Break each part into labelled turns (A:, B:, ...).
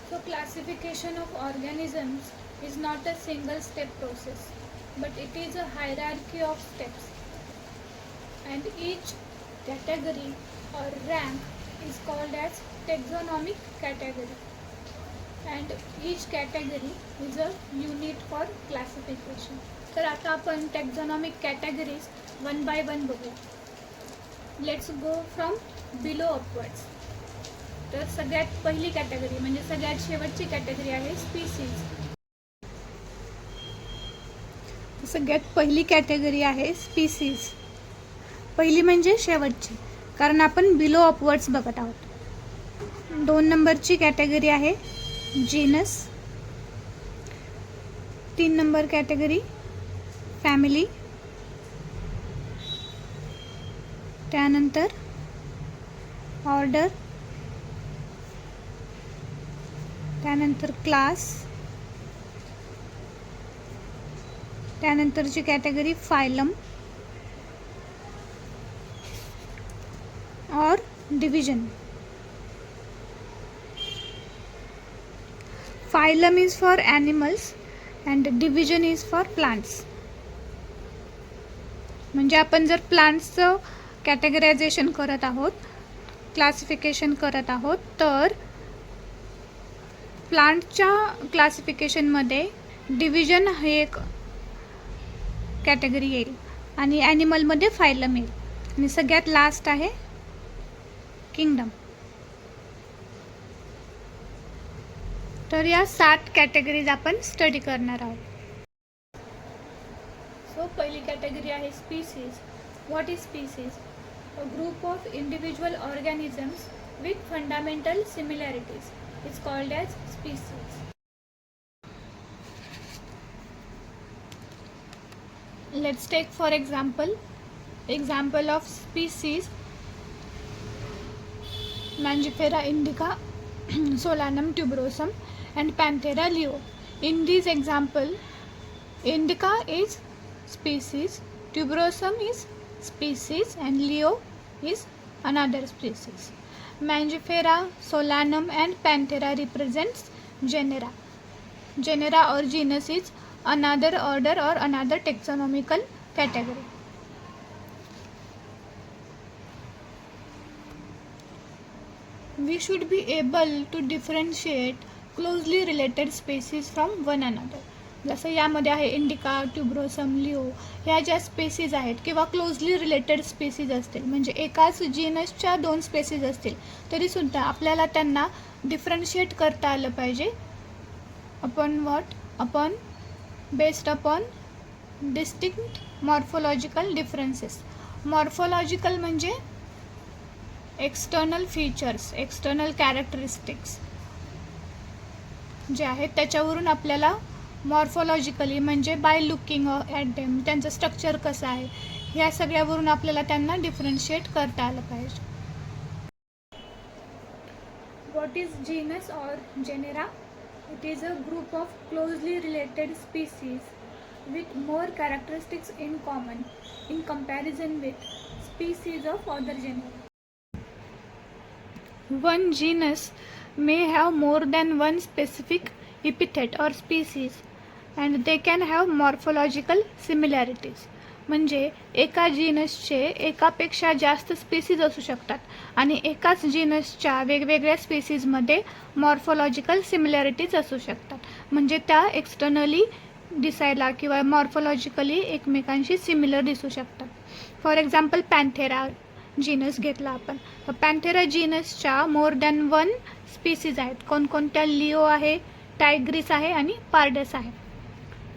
A: So classification of organisms is not a single step process, but it is a hierarchy of steps, and each category or rank is called as taxonomic category, and each category is a unit for classification. तर आता आपण taxonomic categories one by one बघूया. Let's go from below upwards. तर सगळ्यात पहिली category म्हणजे सगळ्यात शेवटची कॅटेगरी आहे स्पीसीज. सगळ्यात पहिली कॅटेगरी आहे स्पीसीज. पहिली म्हणजे शेवटची, कारण आपण बिलो अपवर्ड्स बघत आहोत. 2 नंबरची कॅटेगरी आहे जीनस. 3 number category family. त्यानंतर ऑर्डर. त्यानंतर क्लास. त्यानंतरची कॅटेगरी फायलम और division. Phylum is for animals and division is for plants. म्हणजे आपण जर प्लांट्सचं कॅटेगरायझेशन करत आहोत, क्लासिफिकेशन करत आहोत, तर प्लांटच्या क्लासिफिकेशनमध्ये डिविजन हे एक कॅटेगरी येईल आणि ॲनिमलमध्ये फायलम येईल आणि सगळ्यात लास्ट आहे किंगडम. तर या 7 कॅटेगरीज आपण स्टडी करणार आहोत. सो पहिली कॅटेगरी आहे species. What is species? A group of individual organisms with fundamental similarities is called as species. Let's take for example of species Mangifera indica, Solanum tuberosum and Panthera leo. In this example, indica is species, tuberosum is species and leo is another species. Mangifera, Solanum and Panthera represents genera. Genera or genus is another order or another taxonomical category. We should be able to differentiate closely related species from one another. जसं यामध्ये आहे indica, ट्युब्रोसम, Leo, ह्या ज्या species आहेत किंवा closely related species असतील, म्हणजे एकाच जीनसच्या 2 स्पेसीज असतील तरीसुद्धा आपल्याला त्यांना डिफरन्शिएट करता आलं पाहिजे. Upon what? Upon based upon distinct morphological differences. Morphological म्हणजे एक्सटर्नल फीचर्स, एक्सटर्नल कॅरेक्टरिस्टिक्स जे आहेत त्याच्यावरून आपल्याला मॉर्फोलॉजिकली म्हणजे बाय लुकिंग ॲट देम त्यांचं स्ट्रक्चर कसं आहे ह्या सगळ्यावरून आपल्याला त्यांना डिफरन्शिएट करता आलं पाहिजे. What is genus or genera? It is a group of closely related species with more characteristics in common in comparison with species of other genera. One genus may have more than one specific epithet or species and they can have morphological similarities. म्हणजे एका जीनसचे एकापेक्षा जास्त species असू शकतात आणि एकाच जीनसच्या वेगवेगळ्या स्पीसीजमध्ये morphological similarities असू शकतात. म्हणजे त्या एक्सटर्नली दिसायला किंवा मॉर्फोलॉजिकली एकमेकांशी सिमिलर दिसू शकतात. फॉर एक्झाम्पल पॅन्थेरा जीनस घेतला आपण, तर पॅन्थेरा जीनसच्या मोर दॅन 1 स्पीसीज आहेत. कोणकोणत्या? लिओ आहे, टायग्रिस आहे आणि पार्डस आहे.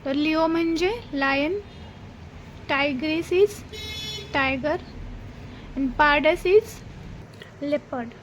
A: तर लिओ म्हणजे लायन, टायग्रिस is tiger and pardus is leopard.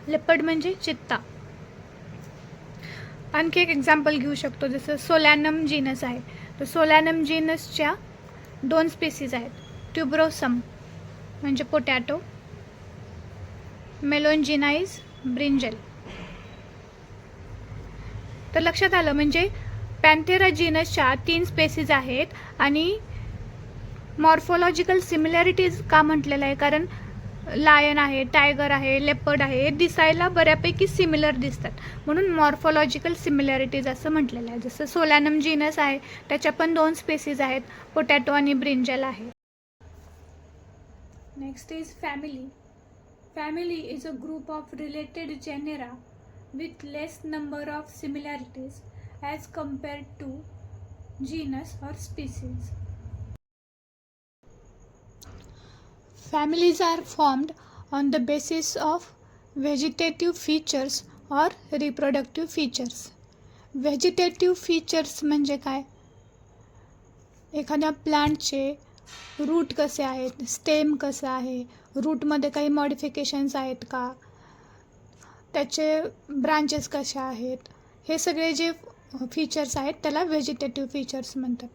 A: Leopard म्हणजे चित्ता. आणखी एक एक्झाम्पल घेऊ शकतो, जसं सोलॅनम जीनस आहे. तर सोलॅनम जीनसच्या 2 स्पीसीज आहेत. ट्युब्रोसम म्हणजे पोटॅटो, मेलोंजिना इज ब्रिंजल. तर लक्षात आलं, म्हणजे पॅन्थेरा जीनसच्या 3 स्पेसीज आहेत आणि मॉर्फोलॉजिकल सिमिलॅरिटीज का म्हटलेलं आहे, कारण लायन आहे, टायगर आहे, लेपर्ड आहे, हे दिसायला बऱ्यापैकी सिमिलर दिसतात, म्हणून मॉर्फोलॉजिकल सिमिलॅरिटीज असं म्हटलेलं आहे. जसं सोलॅनम जीनस आहे, त्याच्या पण 2 स्पेसीज आहेत, पोटॅटो आणि ब्रिंजल आहे. Next is family. Family is a group of related genera with less number of similarities as compared to genus or species. Families are formed on the basis of vegetative features or reproductive features. Vegetative features म्हणजे काय? एखाद्या प्लांटचे route कसे आहेत, stem कसं आहे, रूटमध्ये काही modifications आहेत का, त्याचे ब्रांचेस कशा आहेत, हे सगळे जे फीचर्स आहेत त्याला व्हेजिटेटिव्ह फीचर्स म्हणतात.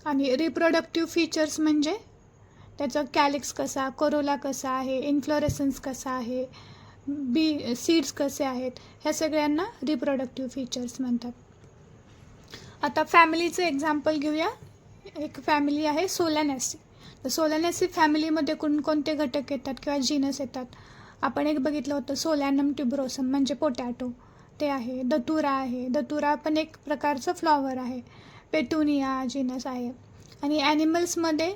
A: आणि रिप्रोडक्टिव्ह फीचर्स म्हणजे त्याचं कॅलिक्स कसा, कोरोला कसा आहे, इन्फ्लोरेसन्स कसा आहे, सीड्स कसे आहेत, ह्या सगळ्यांना रिप्रोडक्टिव्ह फीचर्स म्हणतात. आता फॅमिलीचं एक्झाम्पल घेऊया. एक फॅमिली आहे सोलॅनेसी. तर सोलॅनेसी फॅमिलीमध्ये कोणकोणते घटक येतात किंवा जीनस येतात? आपण एक बघितलं होतं सोलॅनम ट्युबरोसम म्हणजे पोटॅटो, ते आहे. दतुरा आहे, दतुरा पण एक प्रकारचं फ्लॉवर आहे. पेटुनिया जीनस आहे. आणि ॲनिमल्समध्ये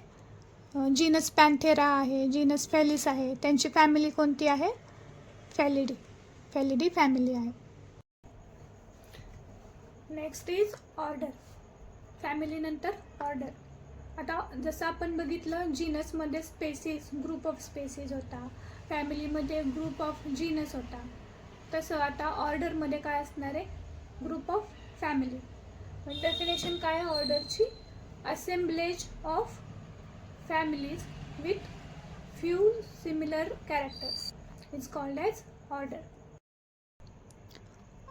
A: जीनस पॅन्थेरा आहे, जीनस फेलिस आहे. त्यांची फॅमिली कोणती आहे? फॅलिडी. फॅलिडी फॅमिली आहे. Next is order. फॅमिलीनंतर ऑर्डर. आता जसं आपण बघितलं जीनसमध्ये स्पेसीस, ग्रुप ऑफ स्पेसीज होता, फॅमिलीमध्ये ग्रुप ऑफ जीनस होता, तसं आता ऑर्डरमध्ये काय असणार आहे? Group of family. डेफिनेशन काय आहे ऑर्डरची? Assemblage of families with few similar characters is called as order.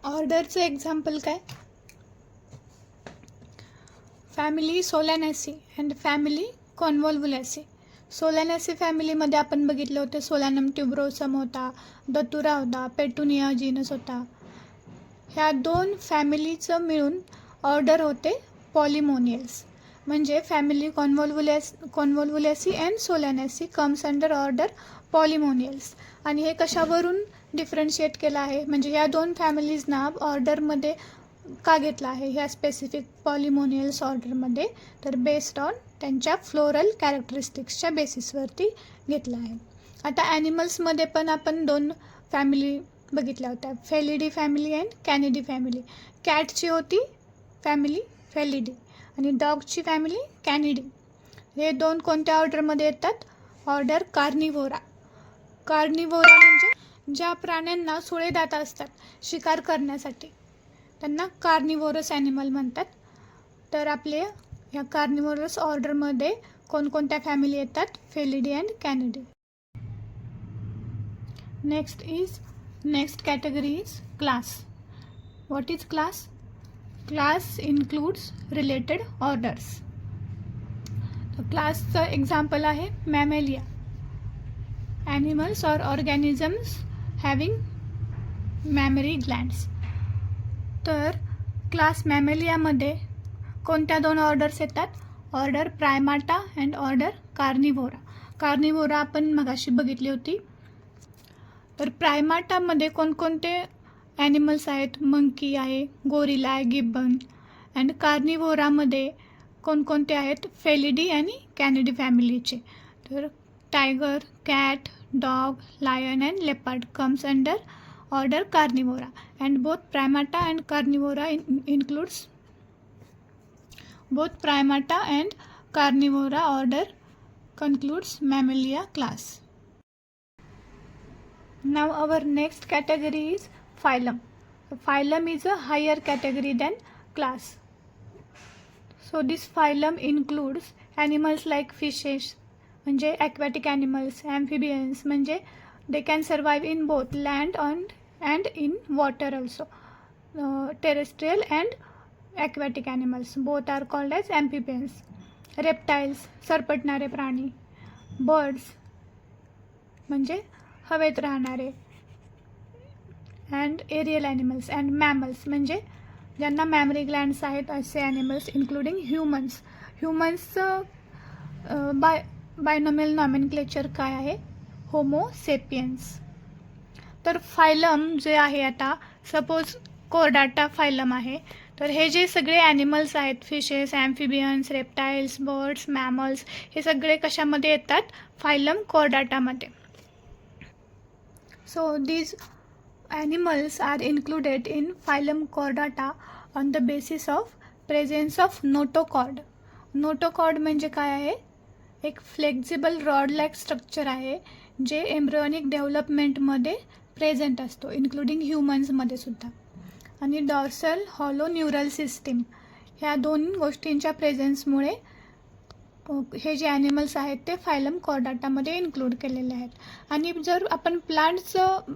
A: ऑर्डरचं एक्झाम्पल काय? Family Solanaceae and family Convolvulaceae. Solanaceae फॅमिलीमध्ये आपण बघितलं होतं सोलॅनम ट्युबरोसम होता, दतुरा होता, पेटुनिया जीनस होता. ह्या 2 फॅमिलीचं मिळून ऑर्डर होते पॉलिमोनियल्स. म्हणजे family Convolvulaceae and Solanaceae comes under order Polemoniales. आणि हे कशावरून डिफरन्शिएट केलं आहे? म्हणजे ह्या 2 फॅमिलीजना ऑर्डरमध्ये का घेतला आहे ह्या स्पेसिफिक पॉलिमोनियल्स ऑर्डरमध्ये? तर बेस्ड ऑन त्यांच्या फ्लोरल कॅरेक्टरिस्टिक्सच्या बेसिसवरती घेतला आहे. आता ॲनिमल्समध्ये पण आपण 2 फॅमिली बघितल्या होत्या, फेलिडी फॅमिली अँड कॅनिडी फॅमिली. कॅटची होती फॅमिली फेलिडी आणि डॉगची फॅमिली कॅनिडी. हे 2 कोणत्या ऑर्डरमध्ये येतात? Order Carnivora. कार्निव्होरा म्हणजे ज्या प्राण्यांना सुळे दात असतात शिकार करण्यासाठी, त्यांना कार्निव्होरस ॲनिमल म्हणतात. तर आपले या कार्निव्होरस ऑर्डरमध्ये कोणकोणत्या फॅमिली येतात? Felidae and Canidae. Next category is class. What is class? Class includes related orders. क्लासचं एक्झाम्पल आहे Mammalia. Animals or organisms having mammary glands. तर क्लास मॅमेलियामध्ये कोणत्या 2 ऑर्डर्स येतात? Order Primata and order Carnivora. Carnivora आपण मगाशी बघितली होती. तर प्रायमाटामध्ये कोणकोणते ॲनिमल्स आहेत? मंकी आहे, गोरिला आहे, गिब्बन. अँड कार्निव्होरामध्ये कोणकोणते आहेत? फेलिडी आणि कॅनिडी फॅमिलीचे. तर tiger, cat, dog, lion and leopard comes under order carnivora, and both primata and carnivora order concludes mammalia class. Now our next category is phylum. Phylum is a higher category than class. So this phylum includes animals like fishes म्हणजे aquatic animals, amphibians म्हणजे they can survive in both land and in water also. Terrestrial and aquatic animals both are called as amphibians. Reptiles सरपटणारे प्राणी, birds म्हणजे हवेत राहणारे, and aerial animals and mammals म्हणजे ज्यांना memory glands आहेत असे ॲनिमल्स इन्क्लुडिंग ह्युमन्सचं बायनॉमियल नॉमेनक्लेचर काय आहे? Homo Sapiens. तर फायलम जे आहे, आता सपोज कोर्डाटा फायलम आहे, तर हे जे सगळे ॲनिमल्स आहेत, fishes, amphibians, reptiles, birds, mammals, हे सगळे कशामध्ये येतात? फायलम कोर्डाटामध्ये. So these animals are included in phylum Chordata on the basis of presence of notochord. Notochord म्हणजे काय आहे? एक फ्लेक्झिबल रॉड लाईक स्ट्रक्चर आहे जे एम्ब्रियॉनिक डेव्हलपमेंटमध्ये प्रेझेंट असतो, इन्क्लुडिंग ह्युमन्समध्ये सुद्धा. आणि डॉर्सल हॉलो न्यूरल सिस्टीम, ह्या दोन गोष्टींच्या प्रेझेन्समुळे हे जे ॲनिमल्स आहेत ते फायलम कोर्डाटामध्ये इन्क्लूड केलेले आहेत. आणि जर आपण प्लांटचं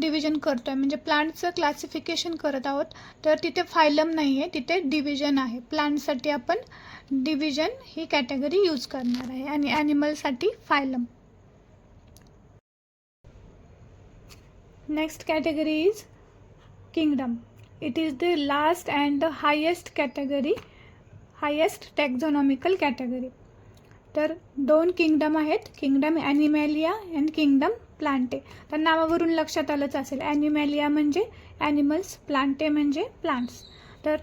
A: डिव्हिजन करतो आहे, म्हणजे प्लांटचं क्लासिफिकेशन करत आहोत, तर तिथे फायलम नाही आहे, तिथे डिव्हिजन आहे. प्लांटसाठी आपण डिव्हिजन ही कॅटेगरी यूज करणार आहे आणि ॲनिमलसाठी phylum. Next category is kingdom. It is the last and the highest category, highest taxonomical category. तर दोन किंगडम आहेत, kingdom Animalia and kingdom Plantae. तर नावावरून लक्षात आलंच असेल, ॲनिमॅलिया म्हणजे ॲनिमल्स, प्लांटे म्हणजे प्लांट्स. तर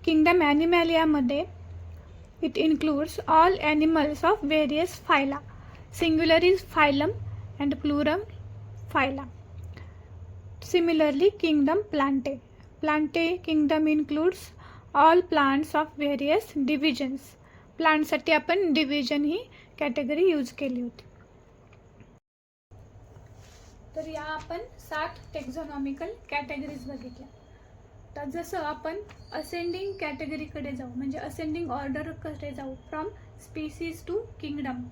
A: किंगडम ॲनिमॅलियामध्ये it includes all animals of various phyla. Singular is phylum and plurum phyla. Similarly, kingdom Plantae. Plantae kingdom includes all plants of various divisions. प्लांटसाठी आपण डिव्हिजन ही कॅटेगरी यूज केली होती. तर या आपण 7 टेक्झॉनॉमिकल categories बघितल्या. तर जसं आपण असेंडिंग कॅटेगरीकडे जाऊ, म्हणजे असेंडिंग ऑर्डरकडे जाऊ, फ्रॉम स्पीसीज टू किंगडम,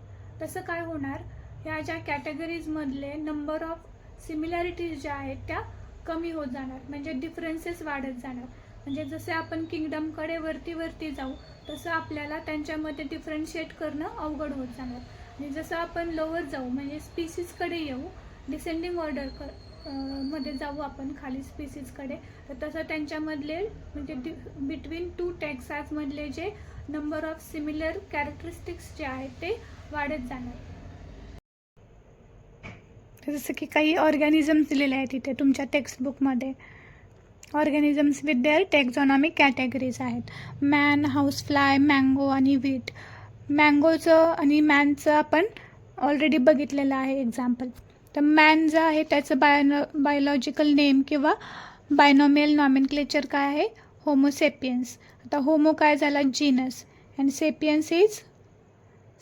A: तसं काय होणार? ह्या ज्या कॅटेगरीजमधले नंबर ऑफ सिमिलॅरिटीज ज्या आहेत त्या कमी होत जाणार, म्हणजे डिफरन्सेस वाढत जाणार. म्हणजे जसे आपण किंगडमकडे वरती जाऊ तसं आपल्याला त्यांच्यामध्ये डिफरन्शिएट करणं अवघड होत जाणार. आणि जसं आपण लोवर जाऊ, म्हणजे स्पीसीजकडे येऊ, डिसेंडिंग ऑर्डर मध्ये जाऊ आपण खाली स्पीसीजकडे, तर तसं त्यांच्यामधले म्हणजे बिटवीन 2 टॅक्साजमधले जे नंबर ऑफ सिमिलर कॅरेक्टरिस्टिक्स जे आहेत ते वाढत जाणार. जसं की काही ऑर्गॅनिझम्स दिलेले आहेत इथे तुमच्या टेक्स्टबुकमध्ये. ऑर्गॅनिझम्स विथ देअर टेक्झॉनॉमिक कॅटेगरीज आहेत. मॅन, हाऊसफ्लाय, मँगो आणि व्हीट. मँगोचं आणि मॅनचं आपण ऑलरेडी बघितलेलं आहे एक्झाम्पल. तर मॅन जे आहे त्याचं बायोलॉजिकल नेम किंवा बायनॉमियल नॉमेनक्लेचर काय आहे? Homo Sapiens. आता होमो काय झाला? Genus, and Sapiens is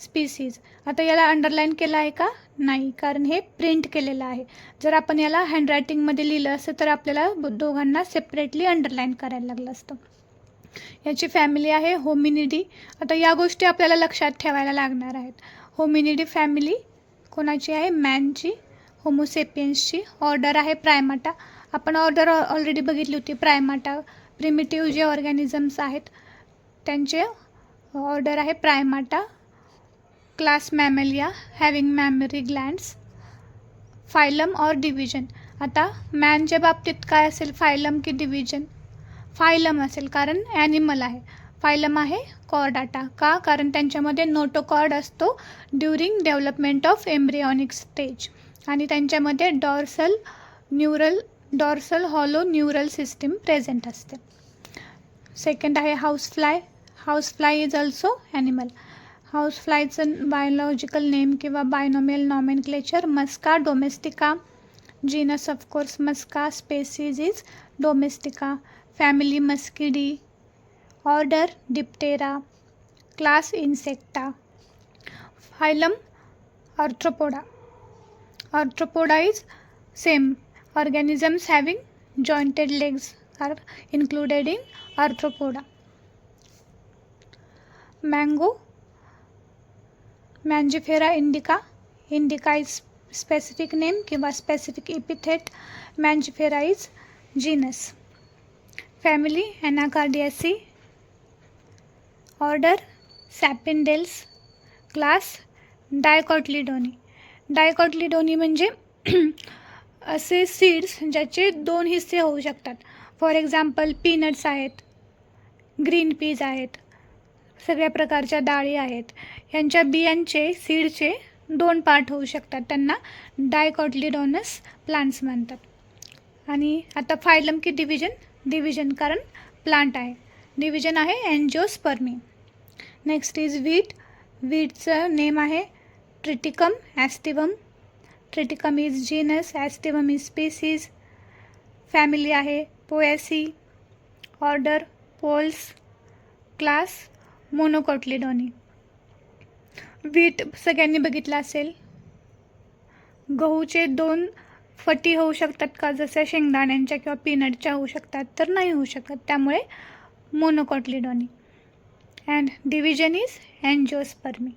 A: species. आता याला अंडरलाईन केलं आहे का? नाही, कारण हे प्रिंट केलेलं आहे. जर आपण याला हँडरायटिंगमध्ये लिहिलं असतं तर आपल्याला दोघांना सेपरेटली अंडरलाईन करायला लागलं असतं. याची फॅमिली आहे होमिनिडी. आता या गोष्टी आपल्याला लक्षात ठेवायला लागणार आहेत. होमिनिडी फॅमिली कोणाची आहे? मॅनची. होमोसेपियन्सची. ऑर्डर आहे प्रायमाटा. आपण ऑर्डर ऑलरेडी बघितली होती. प्रायमाटा प्रिमिटिव्ह जे ऑर्गॅनिझम्स आहेत त्यांचे ऑर्डर आहे Primata. Class Mammalia having mammary glands. Phylum or division. आता मॅनच्या बाबतीत काय असेल? फायलम की डिव्हिजन? फायलम असेल, कारण ॲनिमल आहे. फायलम आहे कॉर्डाटा. का? कारण त्यांच्यामध्ये नोटोकॉर्ड असतो during development of embryonic stage, आणि त्यांच्यामध्ये dorsal hollow neural system present असते. सेकंड आहे housefly. Housefly is also animal. हाऊसफ्लायचं बायोलॉजिकल नेम किंवा binomial nomenclature Musca domestica. Genus of course Musca. Species is domestica. Family Muscidae. Order Diptera. Class Insecta. Phylum Arthropoda. Arthropoda is same. Organisms having jointed legs are included in Arthropoda. Mango. Mangifera indica. Indica is specific name किंवा specific epithet. Mangifera is genus. Family ॲनाकार्डियासी. Order सॅपिंडेल्स. Class डायकॉटलिडोनी. डायकॉटलिडोनी म्हणजे असे seeds ज्याचे 2 हिस्से होऊ शकतात. For example peanuts आहेत, green peas आहेत, सगळ्या प्रकारच्या डाळी आहेत. ह्यांच्या बियांचे, सीडचे 2 पार्ट होऊ शकतात, त्यांना डायकॉटिलिडोनस प्लांट्स म्हणतात. आणि आता फायलम की डिव्हिजन कारण प्लांट आहे. डिव्हिजन आहे एन्जिओस्पर्मी. नेक्स्ट इज वीटचं नेम आहे Triticum aestivum. Triticum is genus, aestivum is species. Family आहे Poaceae. Order Poales. Class Monocotyledonae. Wheat सगळ्यांनी बघितलं असेल. गहूचे 2 फटी होऊ शकतात का, जसे शेंगदाण्यांच्या किंवा पीनटच्या होऊ शकतात, तर नाही होऊ शकत, त्यामुळे मोनोकोटिलिडोनी. And division is एन्जिओस्पर्मी.